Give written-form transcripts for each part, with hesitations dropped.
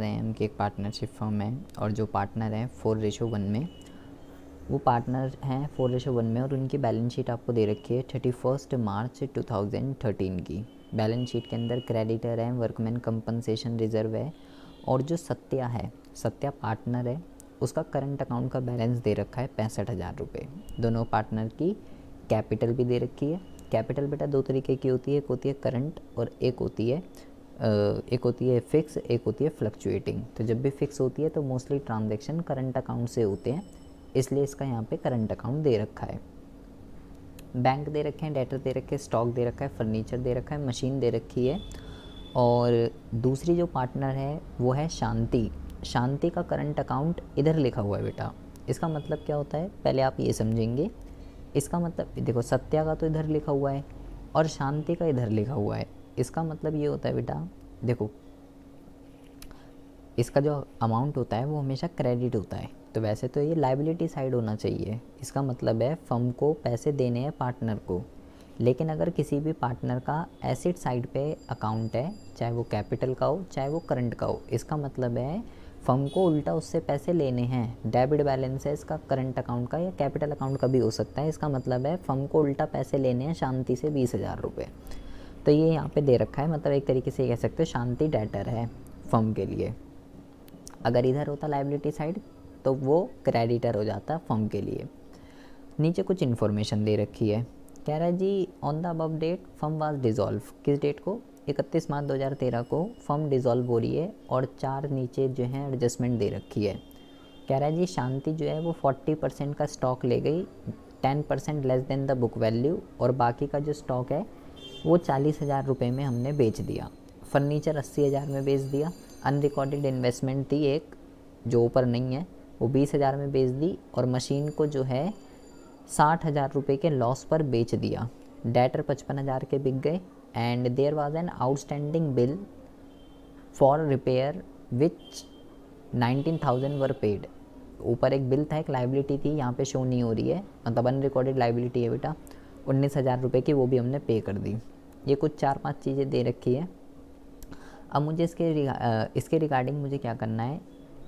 हैं उनकी एक पार्टनरशिप फर्म है और जो पार्टनर है 4:1 में, वो पार्टनर हैं 4:1 में और उनकी बैलेंस शीट आपको दे रखी है 31 मार्च 2013 की। बैलेंस शीट के अंदर क्रेडिटर है, वर्कमैन कंपनसेशन रिजर्व है और जो सत्या है, सत्या पार्टनर है, उसका करंट अकाउंट का बैलेंस दे रखा है 65,000 रुपये। दोनों पार्टनर की कैपिटल भी दे रखी है। कैपिटल बेटा दो तरीके की होती है, एक होती है करंट और एक होती है फिक्स, एक होती है फ्लक्चुएटिंग। तो जब भी फिक्स होती है तो मोस्टली ट्रांजैक्शन करंट अकाउंट से होते हैं, इसलिए इसका यहाँ पे करंट अकाउंट दे रखा है। बैंक दे रखे हैं, डेटर दे रखे हैं, स्टॉक दे रखा है, फर्नीचर दे रखा है, मशीन दे रखी है। और दूसरी जो पार्टनर है वो है शांति। शांति का करंट अकाउंट इधर लिखा हुआ है बेटा। इसका मतलब क्या होता है पहले आप ये समझेंगे। इसका मतलब देखो, सत्या का तो इधर लिखा हुआ है और शांति का इधर लिखा हुआ है। इसका मतलब ये होता है बेटा, देखो इसका जो अमाउंट होता है वो हमेशा क्रेडिट होता है, तो वैसे तो ये लाइबिलिटी साइड होना चाहिए। इसका मतलब है फर्म को पैसे देने हैं पार्टनर को, लेकिन अगर किसी भी पार्टनर का एसेट साइड पे अकाउंट है, चाहे वो कैपिटल का हो चाहे वो करंट का हो, इसका मतलब है फर्म को उल्टा उससे पैसे लेने हैं। डेबिट बैलेंस है इसका करंट अकाउंट का या कैपिटल अकाउंट का भी हो सकता है। इसका मतलब है फर्म को उल्टा पैसे लेने हैं शांति से 20,000 रुपये। तो ये यहाँ पे दे रखा है, मतलब एक तरीके से कह सकते हो शांति डेटर है फर्म के लिए। अगर इधर होता लाइबिलिटी साइड तो वो क्रेडिटर हो जाता फर्म के लिए। नीचे कुछ इन्फॉर्मेशन दे रखी है, कह रहा है जी on the above date firm was dissolve. किस डेट को? 31 मार्च 2013 को फर्म डिज़ोल्व हो रही है और 4 नीचे जो है एडजस्टमेंट दे रखी है। कह रहा है जी शांति जो है वो 40% का स्टॉक ले गई, 10% less than the book value, और बाकी का जो स्टॉक है वो 40,000 रुपये में हमने बेच दिया। फर्नीचर 80,000 में बेच दिया। अनरिकॉर्डेड इन्वेस्टमेंट थी एक जो ऊपर नहीं है, वो 20,000 में बेच दी और मशीन को जो है 60,000 रुपये के लॉस पर बेच दिया। डेटर 55,000 के बिक गए and there was an outstanding bill for repair which 19,000 were paid. ऊपर एक बिल था, एक लाइबिलिटी थी, यहाँ पे शो नहीं हो रही है, मतलब अनरिकॉर्डेड लाइबिलिटी है बेटा, 19,000 रुपये की, वो भी हमने पे कर दी। ये कुछ 4-5 चीज़ें दे रखी है। अब मुझे इसके रिगार्डिंग मुझे क्या करना है,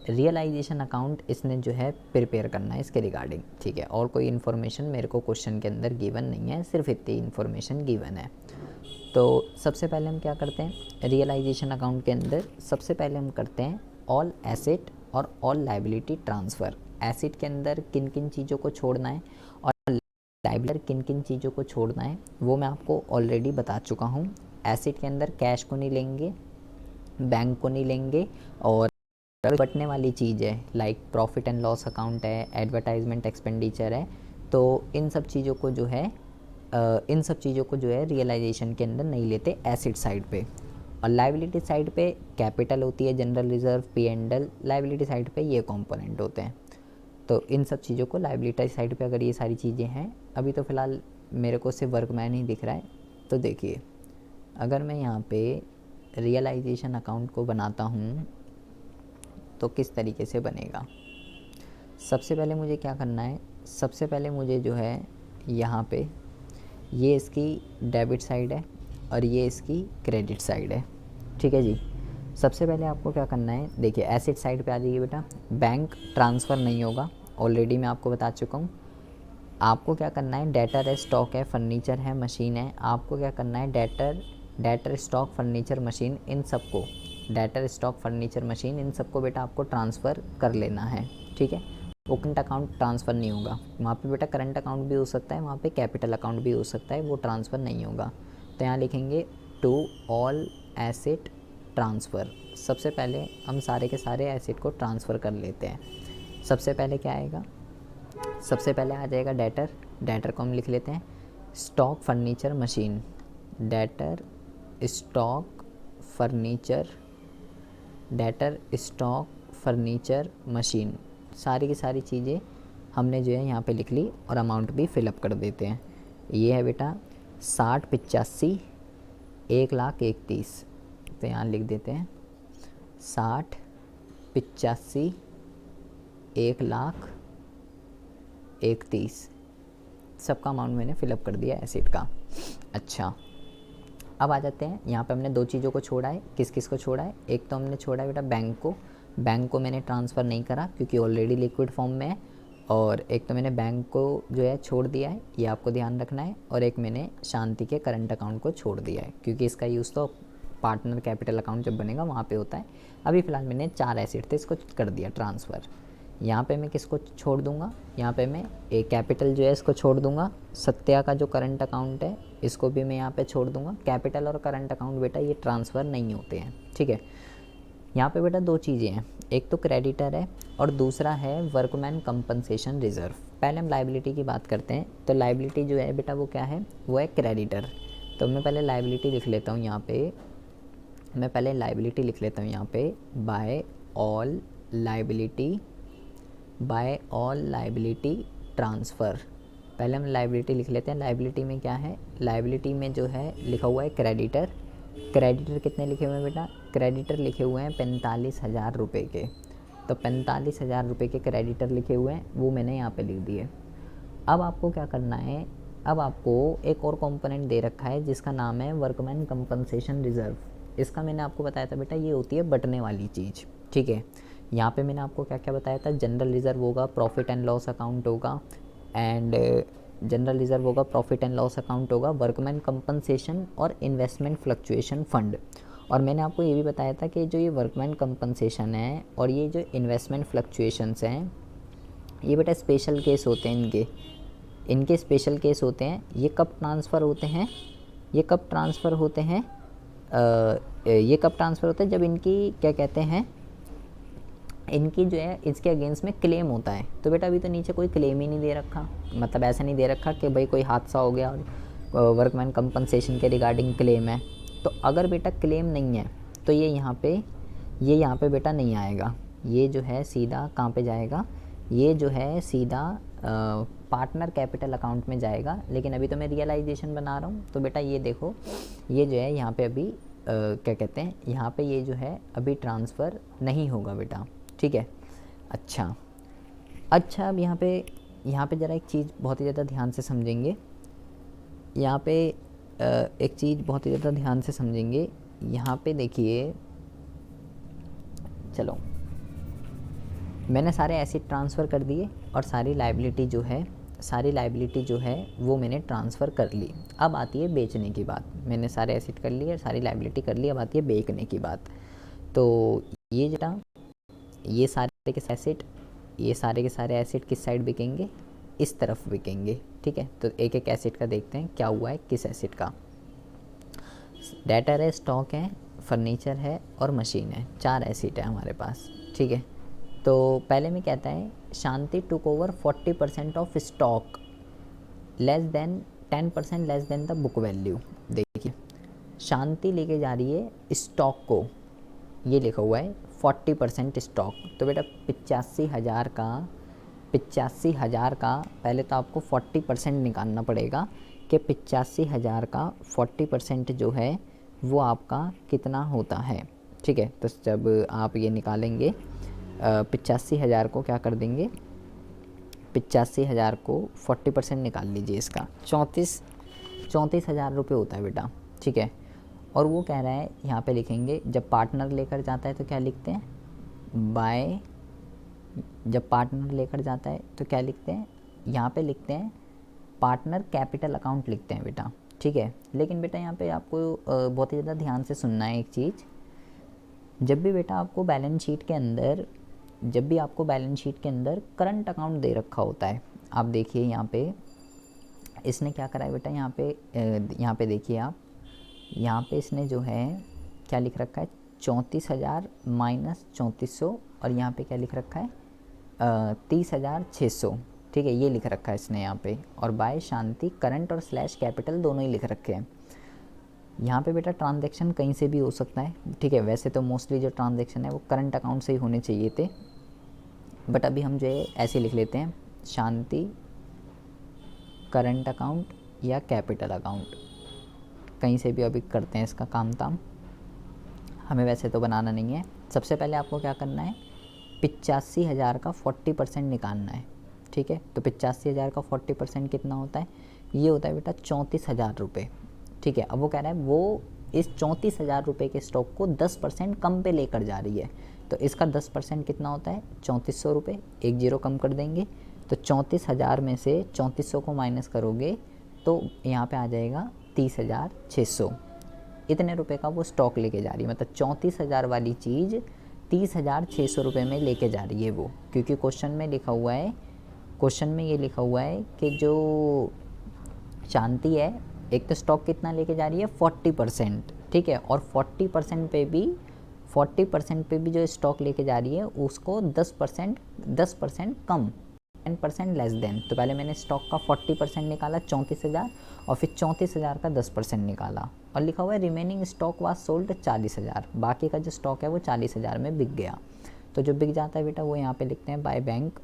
रियलाइजेशन अकाउंट इसने जो है प्रिपेयर करना है इसके रिगार्डिंग, ठीक है। और कोई इन्फॉर्मेशन मेरे को क्वेश्चन के अंदर गिवन नहीं है, सिर्फ इतनी इन्फॉर्मेशन गिवन है। तो सबसे पहले हम क्या करते हैं रियलाइजेशन अकाउंट के अंदर, सबसे पहले हम करते हैं ऑल एसेट और ऑल लाइबिलिटी ट्रांसफ़र। एसेट के अंदर किन किन चीज़ों को छोड़ना है और लाइबिलिटी किन किन चीज़ों को छोड़ना है वो मैं आपको ऑलरेडी बता चुका हूँ। एसेट के अंदर कैश को नहीं लेंगे, बैंक को नहीं लेंगे, और बटने वाली चीज़ है like profit and loss account है, एडवर्टाइजमेंट एक्सपेंडिचर है, तो इन सब चीज़ों को जो है रियलाइजेशन के अंदर नहीं लेते एसेट साइड पे। और लाइबिलिटी साइड पे कैपिटल होती है, general reserve, P&L। Liability side पे ये कंपोनेंट होते हैं। तो इन सब चीज़ों को लाइबिलिटी साइड पे अगर ये सारी चीज़ें हैं, अभी तो फ़िलहाल मेरे को सिर्फ वर्कमैन ही दिख रहा है। तो देखिए अगर मैं यहाँ पे रियलाइजेशन अकाउंट को बनाता हूँ तो किस तरीके से बनेगा। सबसे पहले मुझे क्या करना है, सबसे पहले मुझे जो है यहाँ पे ये इसकी डेबिट साइड है और ये इसकी क्रेडिट साइड है, ठीक है जी। सबसे पहले आपको क्या करना है, देखिए एसेट साइड पे आ जाइए बेटा। बैंक ट्रांसफ़र नहीं होगा, ऑलरेडी मैं आपको बता चुका हूँ। आपको क्या करना है, डेटर है, स्टॉक है, फर्नीचर है, मशीन है, आपको क्या करना है डेटर स्टॉक फर्नीचर मशीन इन सबको, डेटर स्टॉक फर्नीचर मशीन इन सबको बेटा आपको ट्रांसफ़र कर लेना है, ठीक है। वो करंट अकाउंट ट्रांसफ़र नहीं होगा वहाँ पे बेटा, करंट अकाउंट भी हो सकता है वहाँ पे, कैपिटल अकाउंट भी हो सकता है, वो ट्रांसफ़र नहीं होगा। तो यहाँ लिखेंगे टू ऑल एसेट ट्रांसफ़र। सबसे पहले हम सारे के सारे एसेट को ट्रांसफ़र कर लेते हैं। सबसे पहले क्या आएगा, सबसे पहले आ जाएगा डेटर को हम लिख लेते हैं stock furniture machine, debtor stock furniture machine. सारी की सारी चीज़ें हमने जो है यहाँ पे लिख ली और अमाउंट भी फिलअप कर देते हैं। ये है बेटा 6085 1,31,000। तो यहाँ लिख देते हैं 6085 1,31,000। सबका अमाउंट मैंने फिलअप कर दिया एसेट का। अच्छा, अब आ जाते हैं, यहाँ पे हमने दो चीज़ों को छोड़ा है। किस किस को छोड़ा है? एक तो हमने छोड़ा है बेटा बैंक को मैंने ट्रांसफ़र नहीं करा क्योंकि ऑलरेडी लिक्विड फॉर्म में है, और एक तो मैंने बैंक को जो है छोड़ दिया है, ये आपको ध्यान रखना है, और एक मैंने शांति के करंट अकाउंट को छोड़ दिया है क्योंकि इसका यूज़ तो पार्टनर कैपिटल अकाउंट जब बनेगा वहाँ पे होता है। अभी फ़िलहाल मैंने 4 एसेट थे, इसको कर दिया ट्रांसफ़र। यहाँ पे मैं किसको छोड़ दूँगा? यहाँ पे मैं एक कैपिटल जो है इसको छोड़ दूँगा, सत्या का जो करंट अकाउंट है इसको भी मैं यहाँ पे छोड़ दूँगा। कैपिटल और करंट अकाउंट बेटा ये ट्रांसफ़र नहीं होते हैं, ठीक है। यहाँ पे बेटा दो चीज़ें हैं, एक तो क्रेडिटर है और दूसरा है वर्कमैन कंपनसेशन रिज़र्व। पहले हम लाइबिलिटी की बात करते हैं, तो लाइबिलिटी जो है बेटा वो क्या है? वो है क्रेडिटर। तो मैं पहले लाइबिलिटी लिख लेता हूँ यहाँ पे, बाय ऑल लाइबिलिटी ट्रांसफ़र। पहले हम लाइबिलिटी लिख लेते हैं। लाइबिलिटी में क्या है? लाइबिलिटी में जो है लिखा हुआ है क्रेडिटर। क्रेडिटर कितने लिखे हुए हैं बेटा? क्रेडिटर लिखे हुए हैं 45,000 रुपये के। तो 45,000 रुपये के क्रेडिटर लिखे हुए हैं, वो मैंने यहाँ पे लिख दिए। अब आपको क्या करना है? अब आपको एक और कंपोनेंट दे रखा है जिसका नाम है वर्कमैन कंपनसेशन रिज़र्व। इसका मैंने आपको बताया था बेटा, ये होती है बटने वाली चीज़, ठीक है। यहाँ पे मैंने आपको क्या क्या बताया था? जनरल रिज़र्व होगा, प्रॉफिट एंड लॉस अकाउंट होगा, प्रॉफिट एंड लॉस अकाउंट होगा, वर्कमैन कंपनसेशन और इन्वेस्टमेंट फ्लक्चुएशन फंड। और मैंने आपको ये भी बताया था कि जो ये वर्कमैन कंपनसेशन है और ये जो इन्वेस्टमेंट फ्लक्चुएशंस हैं, ये बेटा स्पेशल केस होते हैं, इनके स्पेशल केस होते हैं। ये कब ट्रांसफ़र होते हैं? ये कब ट्रांसफ़र होते हैं? जब इनकी क्या कहते हैं, इनकी जो है इसके अगेंस्ट में क्लेम होता है। तो बेटा अभी तो नीचे कोई क्लेम ही नहीं दे रखा, मतलब ऐसा नहीं दे रखा कि भाई कोई हादसा हो गया और वर्कमैन कंपनसेशन के रिगार्डिंग क्लेम है। तो अगर बेटा क्लेम नहीं है तो ये यहाँ पे बेटा नहीं आएगा। ये जो है सीधा कहाँ पे जाएगा? ये जो है सीधा पार्टनर कैपिटल अकाउंट में जाएगा। लेकिन अभी तो मैं रियलाइजेशन बना रहा हूँ, तो बेटा ये देखो, ये जो है यहाँ पे अभी क्या कहते हैं, यहाँ पे ये जो है अभी ट्रांसफ़र नहीं होगा बेटा, ठीक है। अच्छा अब यहाँ पे ज़रा एक चीज़ बहुत ही ज़्यादा ध्यान से समझेंगे। यहाँ पे एक चीज़ बहुत ही ज़्यादा ध्यान से समझेंगे। यहाँ पे देखिए, चलो मैंने सारे एसेट ट्रांसफ़र कर दिए और सारी लाइबिलिटी जो है वो मैंने ट्रांसफ़र कर ली। अब आती है बेचने की बात। मैंने सारे एसेट कर लिए, सारी लाइबिलिटी कर ली, अब आती है बेचने की बात। तो ये सारे के सारे एसेट किस साइड बिकेंगे? इस तरफ बिकेंगे, ठीक है। तो एक एक एसेट का देखते हैं क्या हुआ है, किस एसेट का। डेटर है, स्टॉक है, फर्नीचर है और मशीन है। 4 एसेट है हमारे पास, ठीक है। तो पहले में कहता है Shanti took over 40% of stock less than 10% less than the book value. देखिए शांति लेके जा रही है स्टॉक को, ये लिखा हुआ है 40% स्टॉक। तो बेटा 85,000 का पहले तो आपको 40% निकालना पड़ेगा कि 85,000 का 40% जो है वो आपका कितना होता है, ठीक है। तो जब आप ये निकालेंगे 85,000 को क्या कर देंगे, 85,000 को 40% निकाल लीजिए, इसका 34,000 रुपये होता है बेटा, ठीक है। और वो कह रहा है यहाँ पे लिखेंगे जब पार्टनर लेकर जाता है तो क्या लिखते हैं, जब पार्टनर लेकर जाता है तो क्या लिखते हैं, यहाँ पे लिखते हैं पार्टनर कैपिटल अकाउंट लिखते हैं बेटा, ठीक है। लेकिन बेटा यहाँ पे आपको बहुत ही ज़्यादा ध्यान से सुनना है एक चीज़। जब भी आपको बैलेंस शीट के अंदर करंट अकाउंट दे रखा होता है, आप देखिए यहाँ पे इसने क्या करा है बेटा, यहाँ पे देखिए आप, यहाँ पे इसने जो है क्या लिख रखा है 34,000 माइनस 3400, और यहाँ पे क्या लिख रखा है 30,600, ठीक है, ये लिख रखा है इसने यहाँ पे। और बाय शांति करंट और स्लैश कैपिटल दोनों ही लिख रखे हैं। यहाँ पे बेटा ट्रांजैक्शन कहीं से भी हो सकता है, ठीक है। वैसे तो मोस्टली जो ट्रांजैक्शन है वो करंट अकाउंट से ही होने चाहिए थे, बट अभी हम जो है ऐसे लिख लेते हैं शांति करंट अकाउंट या कैपिटल अकाउंट, कहीं से भी अभी करते हैं इसका काम ताम, हमें वैसे तो बनाना नहीं है। सबसे पहले आपको क्या करना है, 85,000 का 40% निकालना है, ठीक है। तो 85,000 का 40% कितना होता है, ये होता है बेटा 34,000 रुपये, ठीक है। अब वो कह रहा है वो इस 34,000 रुपये के स्टॉक को 10% कम पे लेकर जा रही है। तो इसका 10% कितना होता है, 3400 रुपये, एक जीरो कम कर देंगे। तो 34,000 में से 3400 को माइनस करोगे तो यहाँ पे आ जाएगा 30,600। इतने रुपए का वो स्टॉक लेके जा रही है, मतलब 34,000 वाली चीज़ 30,600 रुपये में लेके जा रही है वो, क्योंकि क्वेश्चन में लिखा हुआ है, क्वेश्चन में ये लिखा हुआ है कि जो शांति है, एक तो स्टॉक कितना लेके जा रही है 40%, ठीक है, और 40% पे भी जो स्टॉक लेके जा रही है उसको 10% कम, 10% लेस देन। तो पहले मैंने स्टॉक का 40% निकाला 34,000 और फिर 34,000 का 10% निकाला और लिखा हुआ है रिमेनिंग स्टॉक वाज सोल्ड 40,000। बाकी का जो स्टॉक है वो 40,000 में बिक गया। तो जो बिक जाता है बेटा वो यहाँ पे लिखते हैं बाय बैंक,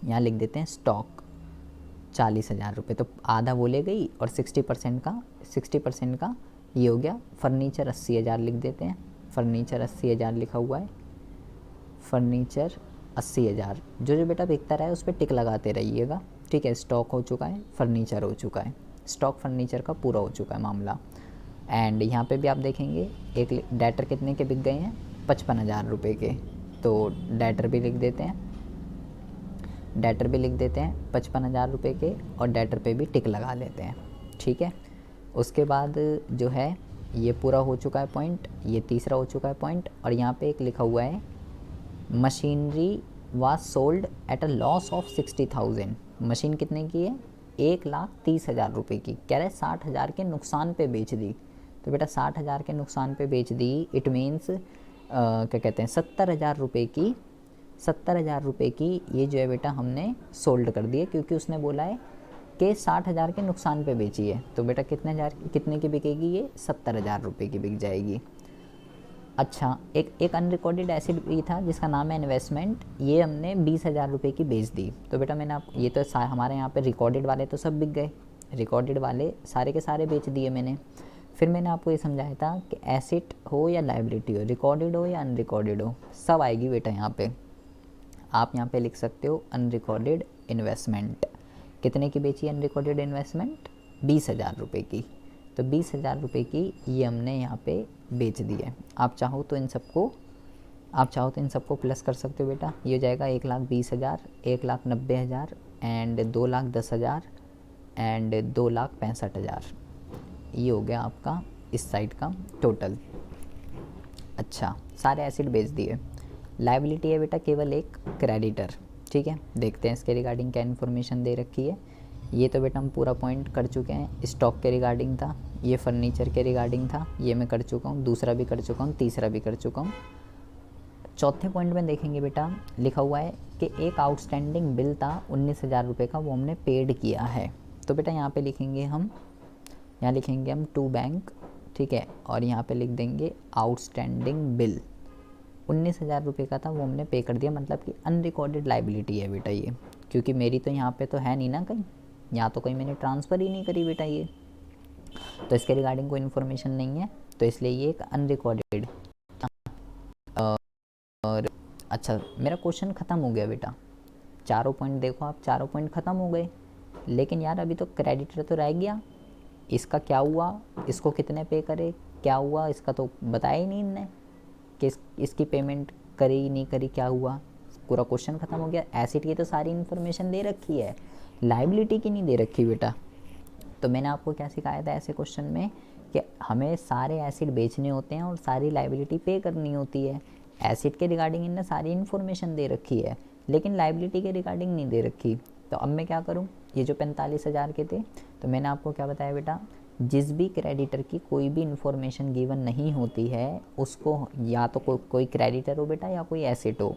यहाँ लिख देते हैं स्टॉक 40,000 रुपये। तो आधा वो ले गई और 60% का ये हो गया फर्नीचर 80,000 लिख देते हैं। फर्नीचर 80,000 लिखा हुआ है, फर्नीचर 80,000। जो बेटा बिकता रहा है उस पर टिक लगाते रहिएगा, ठीक है। स्टॉक हो चुका है, फर्नीचर हो चुका है, स्टॉक फर्नीचर का पूरा हो चुका है मामला। एंड यहाँ पे भी आप देखेंगे एक डेटर कितने के बिक गए हैं, 55,000 रुपये के। तो डेटर भी लिख देते हैं, 55,000 रुपये के, और डेटर पे भी टिक लगा लेते हैं, ठीक है। उसके बाद जो है ये पूरा हो चुका है पॉइंट, ये तीसरा हो चुका है पॉइंट। और यहाँ पे एक लिखा हुआ है machinery was sold at a loss of 60,000। Machine कितने की है, 1,30,000 रुपये की। कह रहे 60,000 के नुकसान पे बेच दी। तो बेटा 60,000 के नुकसान पे बेच दी, इट मीन्स क्या कहते हैं 70,000 रुपये की, 70,000 रुपये की ये जो है बेटा हमने सोल्ड कर दी है, क्योंकि उसने बोला है कि 60,000 के नुकसान पे बेची है। तो बेटा कितने की बिकेगी ये, 70,000 रुपये की बिक जाएगी। अच्छा, एक अनरिकॉर्डेड एसिड भी था जिसका नाम है इन्वेस्टमेंट, ये हमने 20,000 रुपये की बेच दी। तो बेटा मैंने आप ये तो हमारे यहाँ पे रिकॉर्डेड वाले तो सब बिक गए, रिकॉर्डेड वाले सारे के सारे बेच दिए मैंने। फिर मैंने आपको ये समझाया था कि एसेट हो या लाइबिलिटी हो, रिकॉर्डेड हो या अनरिकॉर्डेड हो, सब आएगी बेटा यहाँ पे। आप यहाँ पे लिख सकते हो अनरिकॉर्डेड इन्वेस्टमेंट। कितने की बेची अनरिकॉर्डेड इन्वेस्टमेंट, 20,000 रुपये की। तो 20,000 रुपये की ये हमने यहाँ पे बेच दी है। आप चाहो तो इन सबको प्लस कर सकते हो बेटा। ये हो जाएगा 1,20,000, 1,90,000 एंड 2,10,000 एंड 2,65,000। ये हो गया आपका इस साइड का टोटल। अच्छा, सारे एसिड बेच दिए। लाइबिलिटी है बेटा केवल एक क्रेडिटर, ठीक है। देखते हैं इसके रिगार्डिंग क्या इन्फॉर्मेशन दे रखी है। ये तो बेटा हम पूरा पॉइंट कर चुके हैं, स्टॉक के रिगार्डिंग था, ये फर्नीचर के रिगार्डिंग था, ये मैं कर चुका हूँ, दूसरा भी कर चुका हूँ, तीसरा भी कर चुका हूँ। चौथे पॉइंट में देखेंगे बेटा लिखा हुआ है कि एक आउटस्टैंडिंग बिल था 19,000 रुपये का, वो हमने पेड किया है। तो बेटा यहाँ पे लिखेंगे हम टू बैंक, ठीक है, और यहाँ पे लिख देंगे आउटस्टैंडिंग बिल 19,000 रुपये का था, वो हमने पे कर दिया। मतलब कि अनरिकॉर्डेड लाइबिलिटी है बेटा ये, क्योंकि मेरी तो यहाँ पे तो है नहीं ना कहीं, यहाँ तो कहीं मैंने ट्रांसफ़र ही नहीं करी बेटा ये, तो इसके रिगार्डिंग कोई इन्फॉर्मेशन नहीं है, तो इसलिए ये एक अनरिकॉर्डेड। और अच्छा, मेरा क्वेश्चन ख़त्म हो गया बेटा। चारों पॉइंट देखो आप, चारों पॉइंट ख़त्म हो गए, लेकिन यार अभी तो क्रेडिटर तो रह गया। इसका क्या हुआ, इसको कितने पे करे, क्या हुआ इसका तो बताया ही नहीं इनने कि इसकी पेमेंट करी नहीं करी, क्या हुआ। पूरा क्वेश्चन ख़त्म हो गया। एसिड की तो सारी इन्फॉर्मेशन दे रखी है, लाइबिलिटी की नहीं दे रखी बेटा। तो मैंने आपको क्या सिखाया था ऐसे क्वेश्चन में कि हमें सारे एसिड बेचने होते हैं और सारी लाइबिलिटी पे करनी होती है। एसिड के रिगार्डिंग इनने सारी इन्फॉर्मेशन दे रखी है, लेकिन लाइबिलिटी के रिगार्डिंग नहीं दे रखी। तो अब मैं क्या करूं, ये जो 45,000 के थे, तो मैंने आपको क्या बताया बेटा, जिस भी क्रेडिटर की कोई भी इन्फॉर्मेशन गिवन नहीं होती है उसको, या तो कोई क्रेडिटर हो बेटा या कोई एसेट हो,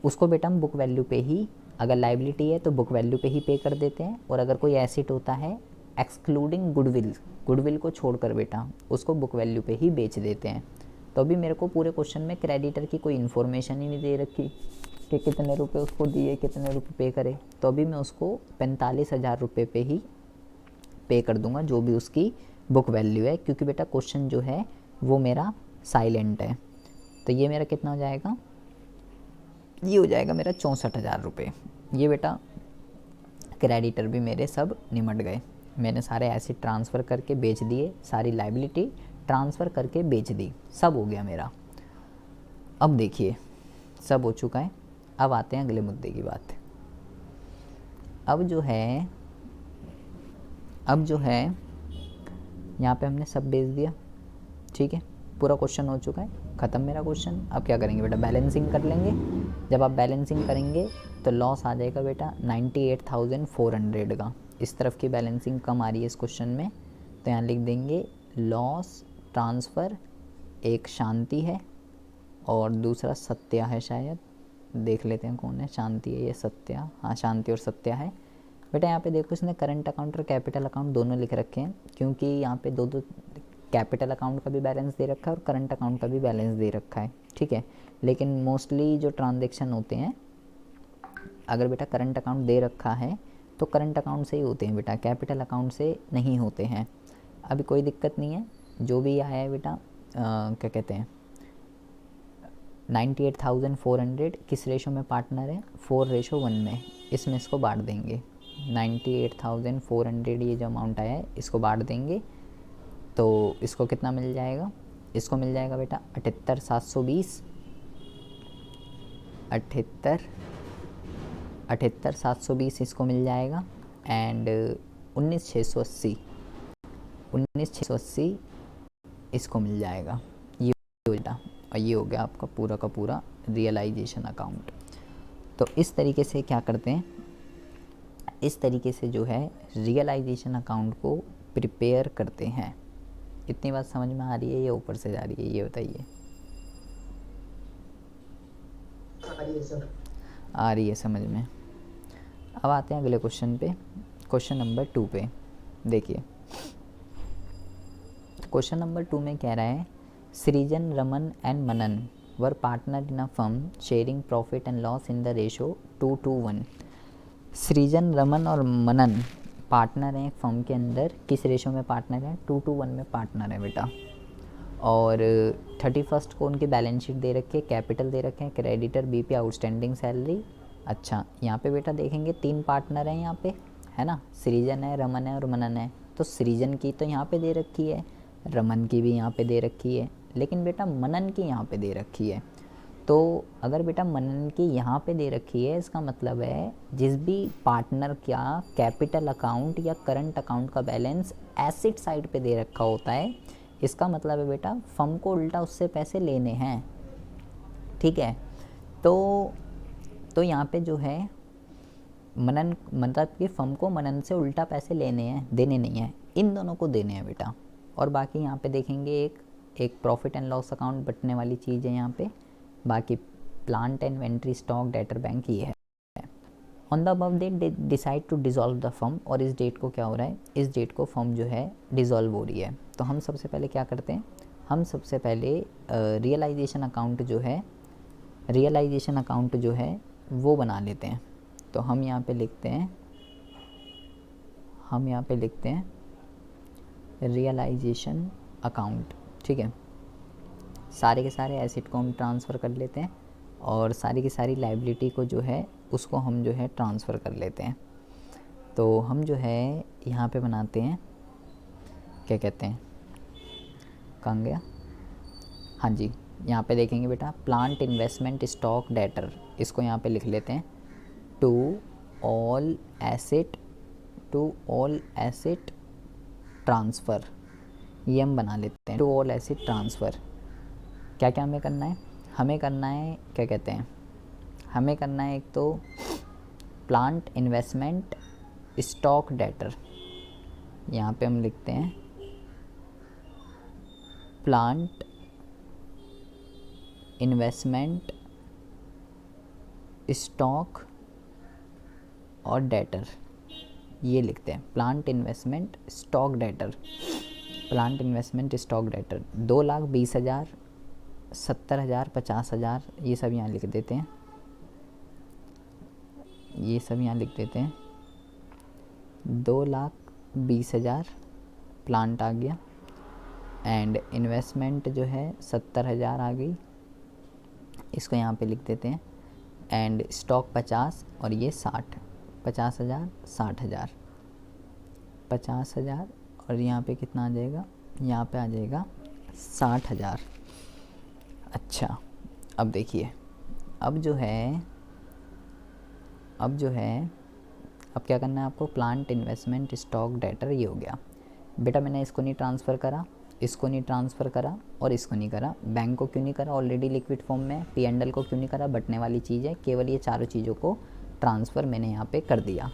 उसको बेटा हम बुक वैल्यू पे ही, अगर लाइबिलिटी है तो बुक वैल्यू पे ही पे कर देते हैं, और अगर कोई एसेट होता है एक्सक्लूडिंग गुडविल को छोड़कर बेटा उसको बुक वैल्यू पे ही बेच देते हैं। तो अभी मेरे को पूरे क्वेश्चन में क्रेडिटर की कोई इन्फॉर्मेशन ही नहीं दे रखी कि कितने रुपए उसको दिए, कितने रुपए पे करे। तो अभी मैं उसको 45,000 रुपये पे ही पे कर दूंगा, जो भी उसकी बुक वैल्यू है, क्योंकि बेटा क्वेश्चन जो है वो मेरा साइलेंट है। तो ये मेरा कितना हो जाएगा, ये हो जाएगा मेरा 64,000 रुपये। ये बेटा क्रेडिटर भी मेरे सब निमट गए। मैंने सारे एसेट ट्रांसफ़र करके बेच दिए, सारी लाइबिलिटी ट्रांसफ़र करके बेच दी, सब हो गया मेरा। अब देखिए सब हो चुका है। अब आते हैं अगले मुद्दे की बात। अब जो है यहाँ पे हमने सब बेच दिया, ठीक है, पूरा क्वेश्चन हो चुका है, ख़त्म मेरा क्वेश्चन। अब क्या करेंगे बेटा, बैलेंसिंग कर लेंगे। जब आप बैलेंसिंग करेंगे तो लॉस आ जाएगा बेटा 98,400 का। इस तरफ की बैलेंसिंग कम आ रही है इस क्वेश्चन में, तो यहाँ लिख देंगे लॉस ट्रांसफ़र, एक शांति है और दूसरा सत्या है, शायद देख लेते हैं कौन है, शांति है ये सत्या, हाँ शांति और सत्या है। बेटा यहाँ पे देखो इसने करंट अकाउंट और कैपिटल अकाउंट दोनों लिख रखे हैं, क्योंकि यहाँ पे दो कैपिटल अकाउंट का भी बैलेंस दे रखा है और करंट अकाउंट का भी बैलेंस दे रखा है, ठीक है। लेकिन मोस्टली जो ट्रांजेक्शन होते हैं, अगर बेटा करंट अकाउंट दे रखा है तो करंट अकाउंट से ही होते हैं बेटा, कैपिटल अकाउंट से नहीं होते हैं। अभी कोई दिक्कत नहीं है, जो भी आया है बेटा क्या कहते हैं 98,400 किस रेशो में पार्टनर है, 4:1 में, इसमें इसको बांट देंगे। 98,400 ये जो अमाउंट आया है इसको बांट देंगे, तो इसको कितना मिल जाएगा, इसको मिल जाएगा बेटा 78,720, 78,720 इसको मिल जाएगा, एंड 19,680 इसको मिल जाएगा, ये बेटा। और ये हो गया आपका पूरा का पूरा रियलाइजेशन अकाउंट। तो इस तरीके से क्या करते हैं, इस तरीके से जो है रियलाइजेशन अकाउंट को प्रिपेयर करते हैं। इतनी बात समझ में आ रही है या ऊपर से जा रही है, ये बताइए। आ रही है समझ में। अब आते हैं अगले क्वेश्चन पे, क्वेश्चन नंबर 2 पे। देखिए क्वेश्चन नंबर 2 में कह रहा है सृजन, Raman and Manan were partner in a firm sharing profit and loss in the ratio 2:1। सृजन, रमन और मनन पार्टनर हैं एक फर्म के अंदर, किस रेशो में पार्टनर है, 2:1 में पार्टनर है बेटा। और 31 को उनकी बैलेंस शीट दे रखी है, कैपिटल दे रखे हैं, क्रेडिटर, बीपी, आउटस्टैंडिंग सैलरी। अच्छा यहाँ पे बेटा देखेंगे 3 पार्टनर हैं यहाँ पे, है ना, सृजन है, रमन है और मनन है। तो सृजन की तो यहाँ पे दे रखी है, रमन की भी यहाँ पे दे रखी है, लेकिन बेटा मनन की यहाँ पे दे रखी है। तो अगर बेटा मनन की यहाँ पे दे रखी है, इसका मतलब है जिस भी पार्टनर का कैपिटल अकाउंट या करंट अकाउंट का बैलेंस एसेट साइड पे दे रखा होता है, इसका मतलब है बेटा फर्म को उल्टा उससे पैसे लेने हैं, ठीक है। तो यहाँ पे जो है मनन, मतलब कि फर्म को मनन से उल्टा पैसे लेने हैं, देने नहीं हैं, इन दोनों को देने हैं बेटा। और बाकी यहाँ पे देखेंगे एक प्रॉफिट एंड लॉस अकाउंट बटने वाली चीज़ है यहाँ पे, बाकी plant and inventory, stock, debtor bank ये है। On the above date decide to dissolve the firm, और इस डेट को क्या हो रहा है, इस डेट को फर्म जो है डिज़ोल्व हो रही है। तो हम सबसे पहले क्या करते हैं, हम सबसे पहले रियलाइजेशन अकाउंट जो है, रियलाइजेशन अकाउंट जो है वो बना लेते हैं। तो हम यहाँ पे लिखते हैं, रियलाइजेशन अकाउंट, ठीक है। सारे के सारे एसेट को हम ट्रांसफ़र कर लेते हैं और सारी की सारी लाइबिलिटी को जो है उसको हम जो है ट्रांसफ़र कर लेते हैं। तो हम जो है यहाँ पे बनाते हैं, क्या कहते हैं, कहाँ गया, हाँ जी, यहाँ पे देखेंगे बेटा प्लांट, इन्वेस्टमेंट, स्टॉक, डेटर, इसको यहाँ पे लिख लेते हैं टू ऑल एसेट ट्रांसफ़र, ये हम बना लेते हैं टू ऑल एसेट ट्रांसफ़र। क्या क्या हमें करना है, हमें करना है, क्या कहते हैं, हमें करना है एक तो प्लांट, इन्वेस्टमेंट, स्टॉक, डेटर। यहाँ पे हम लिखते हैं प्लांट, इन्वेस्टमेंट, स्टॉक और डेटर, ये लिखते हैं plant, investment, stock, debtor. Plant, investment, stock, debtor 2,20,000, 70,000, 50,000, ये सब यहाँ लिख देते हैं, ये सब यहाँ लिख देते हैं। 2,20,000 प्लांट आ गया, एंड इन्वेस्टमेंट जो है 70,000 आ गई, इसको यहाँ पे लिख देते हैं, एंड स्टॉक 50 और ये 60, 50,000, 60,000, 50,000 और यहाँ पे कितना आ जाएगा, यहाँ पे आ जाएगा 60,000। अच्छा, अब देखिए, अब जो है अब क्या करना है आपको, प्लांट, इन्वेस्टमेंट, स्टॉक, डेटर, ये हो गया। बेटा मैंने इसको नहीं ट्रांसफ़र करा, इसको नहीं ट्रांसफ़र करा और इसको नहीं करा। बैंक को क्यों नहीं करा, ऑलरेडी लिक्विड फॉर्म में। P&L को क्यों नहीं करा, बटने वाली चीज़ है। केवल ये चारों चीज़ों को ट्रांसफ़र मैंने यहाँ पे कर दिया।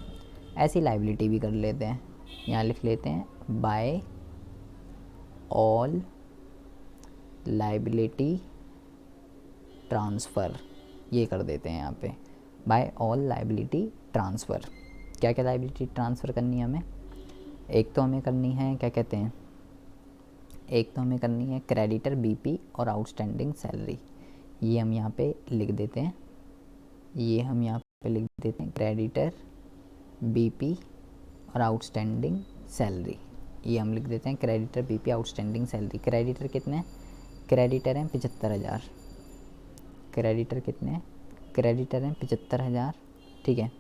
ऐसी लाइबिलिटी भी कर लेते हैं, यहाँ लिख लेते हैं बाय ऑल लाइबिलिटी ट्रांसफ़र, ये कर देते हैं यहाँ पे बाय ऑल लाइबिलिटी ट्रांसफ़र। क्या क्या लाइबिलिटी ट्रांसफ़र करनी है हमें, एक तो हमें करनी है क्या कहते हैं, एक तो हमें करनी है क्रेडिटर बीपी और आउटस्टैंडिंग सैलरी। ये हम यहाँ पे लिख देते हैं, ये हम यहाँ पे लिख देते हैं क्रेडिटर बीपी और आउटस्टैंडिंग सैलरी। ये हम लिख देते हैं creditor BP outstanding salary. Creditor कितने हैं, क्रेडिटर हैं 75,000। क्रेडिटर कितने हैं, क्रेडिटर हैं 75,000, ठीक है।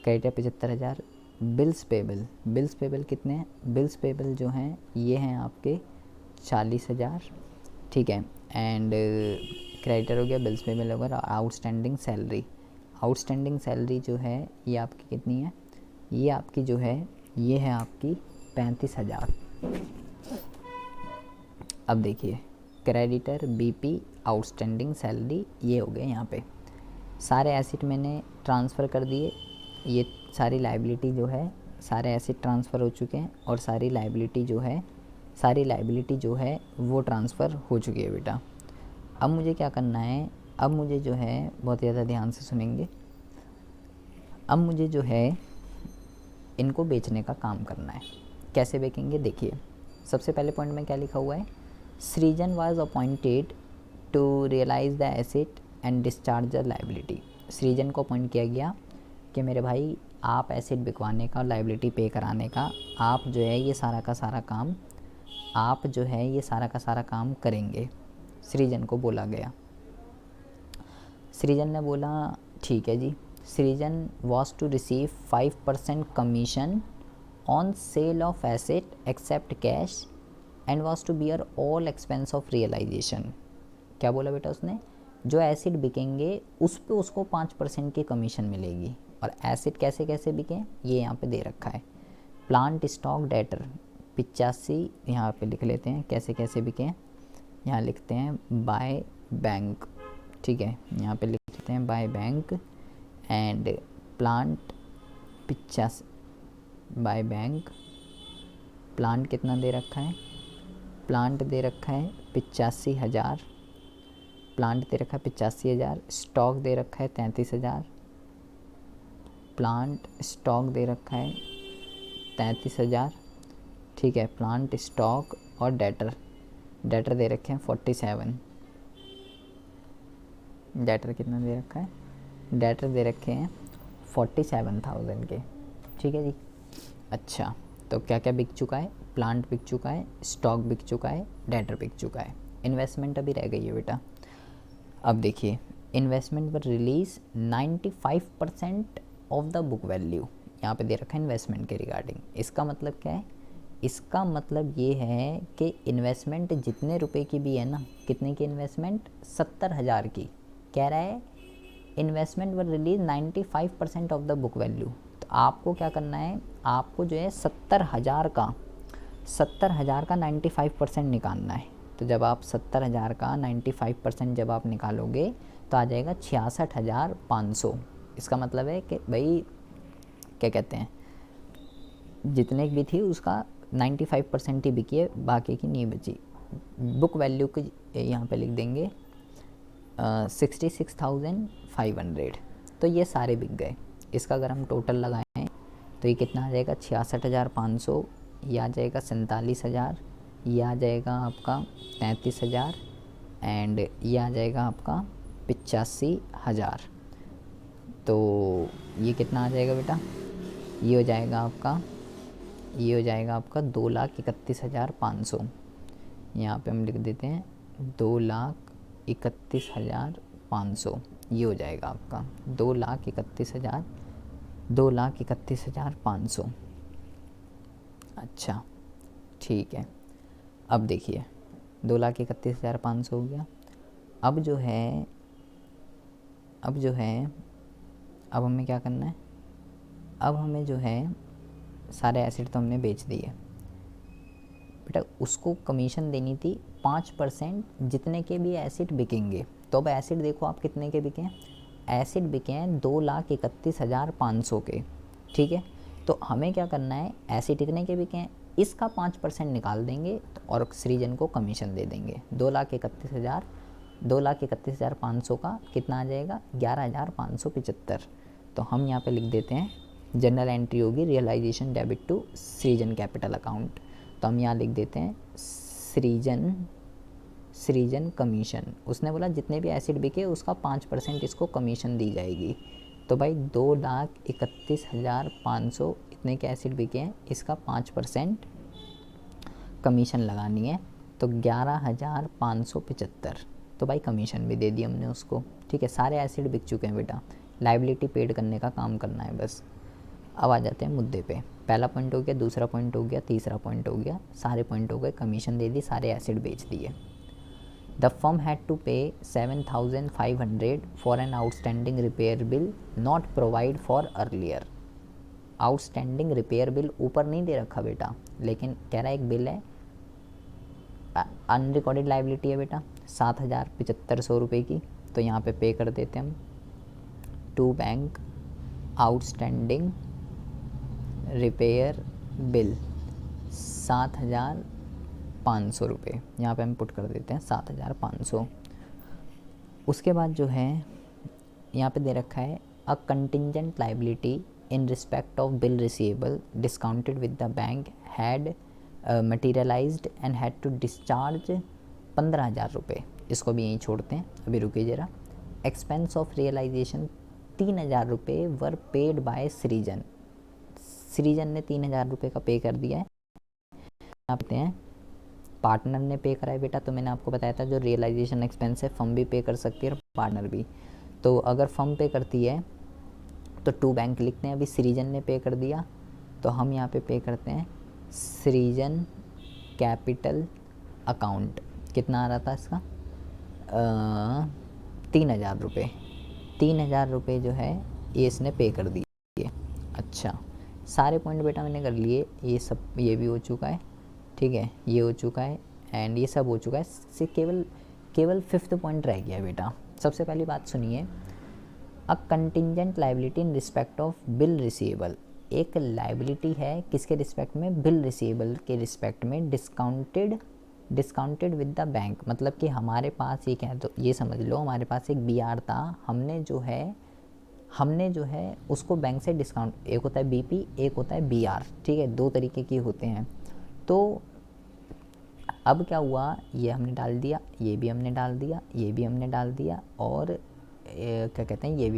Creditor 75,000। Bills payable, bills payable कितने हैं, बिल्स पेबल जो हैं ये हैं आपके 40,000, ठीक है। एंड क्रेडिटर हो गया, बिल्स पेबल हो गया। आउटस्टैंडिंग सैलरी, आउटस्टैंडिंग सैलरी जो है ये आपकी कितनी है, ये आपकी जो है ये है आपकी 35,000। अब देखिए क्रेडिटर बीपी आउटस्टैंडिंग सैलरी ये हो गए। यहाँ पे सारे एसेट मैंने ट्रांसफ़र कर दिए, ये सारी लाइबिलिटी जो है, सारे एसेट ट्रांसफ़र हो चुके हैं और सारी लाइबिलिटी जो है वो ट्रांसफ़र हो चुकी है बेटा। अब मुझे क्या करना है, अब मुझे जो है बहुत ज़्यादा ध्यान से सुनेंगे, अब मुझे जो है इनको बेचने का काम करना है। कैसे बेचेंगे, देखिए सबसे पहले पॉइंट में क्या लिखा हुआ है, Srijan was appointed to realise the asset and discharge the liability. Srijan को अपॉइंट किया गया कि मेरे भाई आप एसेट बिकवाने का, लाइबिलिटी पे कराने का, आप जो है ये सारा का सारा काम, आप जो है ये सारा का सारा काम करेंगे। सृजन को बोला गया, सृजन ने बोला ठीक है जी। Srijan was to receive 5% commission on sale of asset except cash and was to bear all expense of realisation. क्या बोला बेटा उसने, जो एसिड बिकेंगे उस पे उसको 5% की कमीशन मिलेगी। और एसिड कैसे कैसे बिके ये यहाँ पे दे रखा है। प्लांट स्टॉक डेटर 85 यहाँ पे लिख लेते हैं, कैसे कैसे बिके यहाँ लिखते हैं बाय बैंक, ठीक है। यहाँ पे लिख लेते हैं by bank and plant 85 by bank. Plant कितना दे रखा है, प्लांट दे रखा है 85,000, प्लांट दे रखा है 85,000। स्टॉक दे रखा है 33,000, प्लांट स्टॉक दे रखा है 33,000, ठीक है। प्लांट स्टॉक और डेटर, डेटर दे रखे हैं 47। डेटर कितना दे रखा है, डेटर दे रखे हैं 47,000 के, ठीक है जी। अच्छा, तो क्या क्या बिक चुका है, प्लांट बिक चुका है, स्टॉक बिक चुका है, डेटर बिक चुका है। इन्वेस्टमेंट अभी रह गई है बेटा। अब देखिए इन्वेस्टमेंट पर release 95% of the book value, यहाँ पे दे रखा है इन्वेस्टमेंट के रिगार्डिंग। इसका मतलब क्या है, इसका मतलब ये है कि इन्वेस्टमेंट जितने रुपए की भी है ना, कितने की इन्वेस्टमेंट, 70,000 की। कह रहा है investment were release 95% of the book value. तो आपको क्या करना है, आपको जो है 70,000 का 95% निकालना है। तो जब आप 70,000 का 95% जब आप निकालोगे तो आ जाएगा 66,500। इसका मतलब है कि भाई क्या कहते हैं, जितने की भी थी उसका 95% ही बिकी है, बाकी की नहीं बची। बुक वैल्यू की यहाँ पे लिख देंगे 66,500। तो ये सारे बिक गए। इसका अगर हम टोटल लगाएं तो ये कितना आ जाएगा, 66,500, ये आ जाएगा 47,000, ये आ जाएगा आपका 33,000 एंड ये आ जाएगा आपका 85,000। तो ये कितना आ जाएगा बेटा, ये हो जाएगा आपका 2,31,500। यहाँ पे हम लिख देते हैं 2,31,500। ये हो जाएगा आपका 2,31,500। अच्छा ठीक है, अब देखिए 2,31,500 हो गया। अब जो है अब हमें क्या करना है, अब हमें जो है सारे एसिड तो हमने बेच दिए बेटा, उसको कमीशन देनी थी 5% जितने के भी एसिड बिकेंगे। तो अब एसिड देखो आप कितने के बिके हैं, एसिड बिके हैं 2,31,500 के, ठीक है। तो हमें क्या करना है, एसिड इतने के बिके हैं, इसका 5% निकाल देंगे और सृजन को कमीशन दे देंगे। 2,31,500 का कितना आ जाएगा, 11,575। तो हम यहाँ पे लिख देते हैं जनरल एंट्री होगी रियलाइजेशन डेबिट टू सृजन कैपिटल अकाउंट। तो हम यहाँ लिख देते हैं सृजन कमीशन। उसने बोला जितने भी एसिड बिके उसका 5% इसको कमीशन दी जाएगी। तो भाई 2,31,500 इतने के एसिड बिके हैं, इसका 5% कमीशन लगानी है। तो 11,575। तो भाई कमीशन भी दे दी हमने उसको, ठीक है। सारे एसिड बिक चुके हैं बेटा, लाइबिलिटी पेड करने का काम करना है बस। अब आ जाते हैं मुद्दे पे। पहला पॉइंट हो गया, दूसरा पॉइंट हो गया, तीसरा पॉइंट हो गया, सारे पॉइंट हो गए, कमीशन दे दी, सारे एसिड बेच दिए। द फर्म हैड टू पे 7,500 for an outstanding repair bill not provide for earlier. Outstanding repair bill ऊपर नहीं दे रखा बेटा, लेकिन कह रहा है एक बिल है, अनरिकॉर्डेड लाइबिलिटी है बेटा 7,7500 रुपये की। तो यहाँ पे कर देते हैं हम to bank outstanding repair bill 7,500 रुपये, यहाँ पे हम पुट कर देते हैं 7,500। उसके बाद जो है यहाँ पे दे रखा है a contingent liability in respect of bill receivable discounted with the bank had materialised and had to discharge 15,000 रुपये। इसको भी यहीं छोड़ते हैं, अभी रुकिए ज़रा। एक्सपेंस ऑफ रियलाइजेशन 3,000 रुपये वर पेड बाय सृजन। सृजन ने 3,000 रुपये का पे कर दिया है। आपते हैं पार्टनर ने पे करा है बेटा। तो मैंने आपको बताया था जो रियलाइजेशन एक्सपेंस है फर्म भी पे कर सकती है और पार्टनर भी। तो अगर फर्म पे करती है तो टू बैंक लिखते हैं, अभी सृजन ने पे कर दिया तो हम यहाँ पे करते हैं सृजन कैपिटल अकाउंट। कितना आ रहा था इसका, 3,000 रुपये। 3,000 रुपये जो है ये इसने पे कर दिए। अच्छा सारे पॉइंट बेटा मैंने कर लिए, ये सब ये भी हो चुका है, ठीक है, ये हो चुका है एंड ये सब हो चुका है। से केवल 5th पॉइंट रह गया बेटा। सबसे पहली बात सुनिए, a contingent liability in respect of bill receivable. एक लाइबिलिटी है किसके रिस्पेक्ट में, बिल रिसीवेबल के रिस्पेक्ट में, डिस्काउंटेड विद द बैंक। मतलब कि हमारे पास ये क्या, तो ये समझ लो हमारे पास एक BR था, हमने जो है उसको बैंक से डिस्काउंट, एक होता है BP एक होता है BR, ठीक है, दो तरीके के होते हैं। तो अब क्या हुआ, ये हमने डाल दिया, ये भी हमने डाल दिया, ये भी हमने डाल दिया और क्या कहते हैं ये